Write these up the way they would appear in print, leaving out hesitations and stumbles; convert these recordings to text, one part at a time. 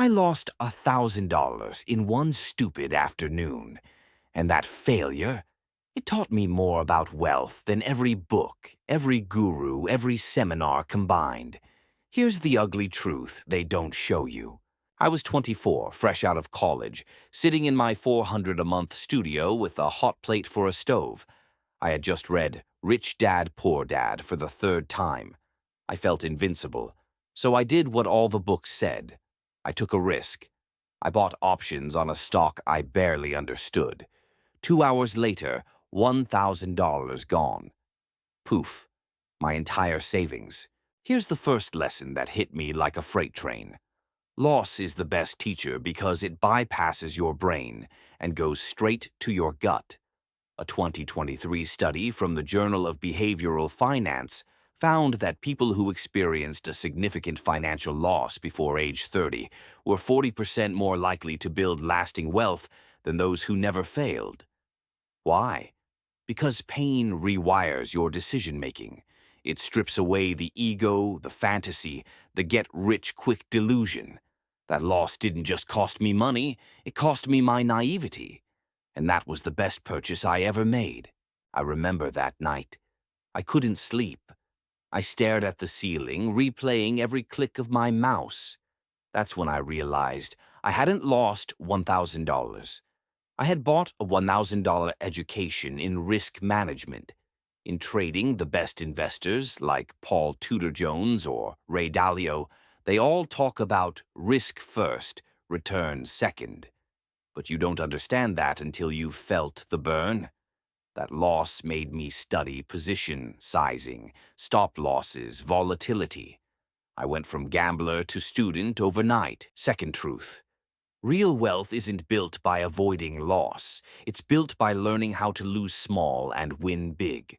I lost $1,000 in one stupid afternoon, and that failure, it taught me more about wealth than every book, every guru, every seminar combined. Here's the ugly truth they don't show you. I was 24, fresh out of college, sitting in my 400 a month studio with a hot plate for a stove. I had just read Rich Dad, Poor Dad for the third time. I felt invincible, so I did what all the books said. I took a risk. I bought options on a stock I barely understood. 2 hours later, $1,000 gone. Poof, my entire savings. Here's the first lesson that hit me like a freight train. Loss is the best teacher because it bypasses your brain and goes straight to your gut. A 2023 study from the Journal of Behavioral Finance found that people who experienced a significant financial loss before age 30 were 40% more likely to build lasting wealth than those who never failed. Why? Because pain rewires your decision-making. It strips away the ego, the fantasy, the get-rich-quick delusion. That loss didn't just cost me money, it cost me my naivety. And that was the best purchase I ever made. I remember that night. I couldn't sleep. I stared at the ceiling, replaying every click of my mouse. That's when I realized I hadn't lost $1,000. I had bought a $1,000 education in risk management. In trading, the best investors, like Paul Tudor Jones or Ray Dalio, they all talk about risk first, return second. But you don't understand that until you've felt the burn. That loss made me study position sizing, stop losses, volatility. I went from gambler to student overnight. Second truth. Real wealth isn't built by avoiding loss. It's built by learning how to lose small and win big.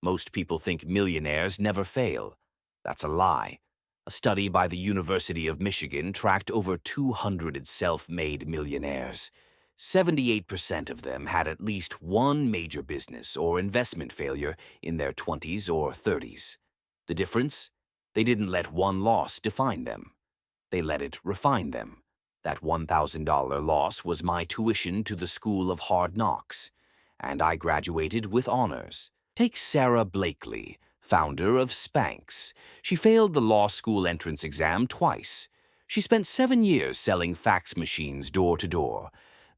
Most people think millionaires never fail. That's a lie. A study by the University of Michigan tracked over 200 self-made millionaires. 78% of them had at least one major business or investment failure in their 20s or 30s. The difference? They didn't let one loss define them. They let it refine them. That $1,000 loss was my tuition to the School of Hard Knocks, and I graduated with honors. Take Sarah Blakely, founder of Spanx. She failed the law school entrance exam twice. She spent 7 years selling fax machines door to door.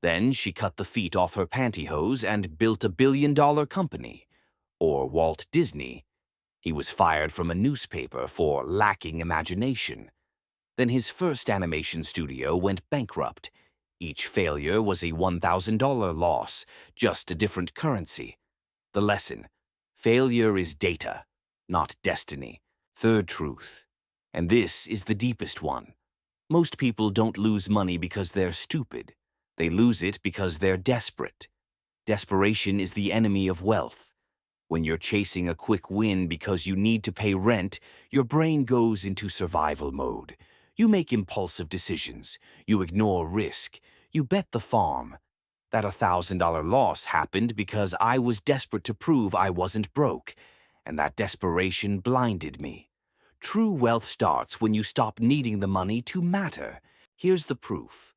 Then she cut the feet off her pantyhose and built a billion-dollar company. Or Walt Disney. He was fired from a newspaper for lacking imagination. Then his first animation studio went bankrupt. Each failure was a $1,000 loss, just a different currency. The lesson: failure is data, not destiny. Third truth, and this is the deepest one. Most people don't lose money because they're stupid. They lose it because they're desperate. Desperation is the enemy of wealth. When you're chasing a quick win because you need to pay rent, your brain goes into survival mode. You make impulsive decisions. You ignore risk. You bet the farm. That $1,000 loss happened because I was desperate to prove I wasn't broke, and that desperation blinded me. True wealth starts when you stop needing the money to matter. Here's the proof.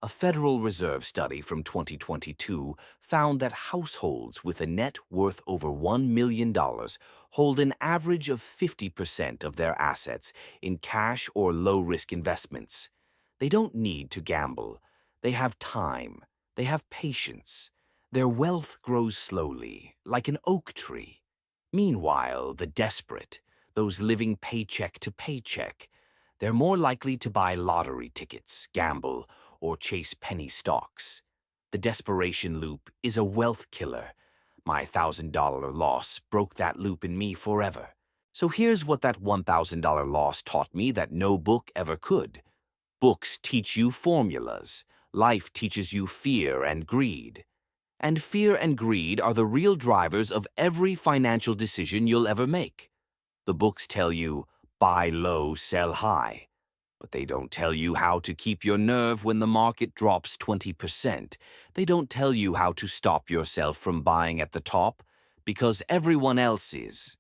A Federal Reserve study from 2022 found that households with a net worth over $1 million hold an average of 50% of their assets in cash or low-risk investments. They don't need to gamble. They have time. They have patience. Their wealth grows slowly, like an oak tree. Meanwhile, the desperate, those living paycheck to paycheck, they're more likely to buy lottery tickets, gamble, or chase penny stocks. The desperation loop is a wealth killer. My $1,000 loss broke that loop in me forever. So here's what that $1,000 loss taught me that no book ever could. Books teach you formulas. Life teaches you fear and greed. And fear and greed are the real drivers of every financial decision you'll ever make. The books tell you, buy low, sell high. But they don't tell you how to keep your nerve when the market drops 20%. They don't tell you how to stop yourself from buying at the top, because everyone else is.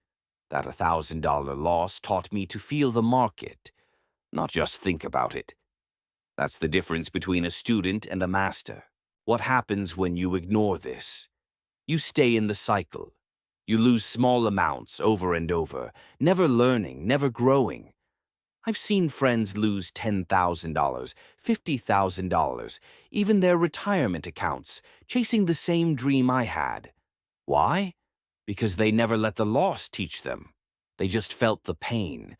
That $1,000 loss taught me to feel the market, not just think about it. That's the difference between a student and a master. What happens when you ignore this? You stay in the cycle. You lose small amounts over and over, never learning, never growing. I've seen friends lose $10,000, $50,000, even their retirement accounts, chasing the same dream I had. Why? Because they never let the loss teach them. They just felt the pain.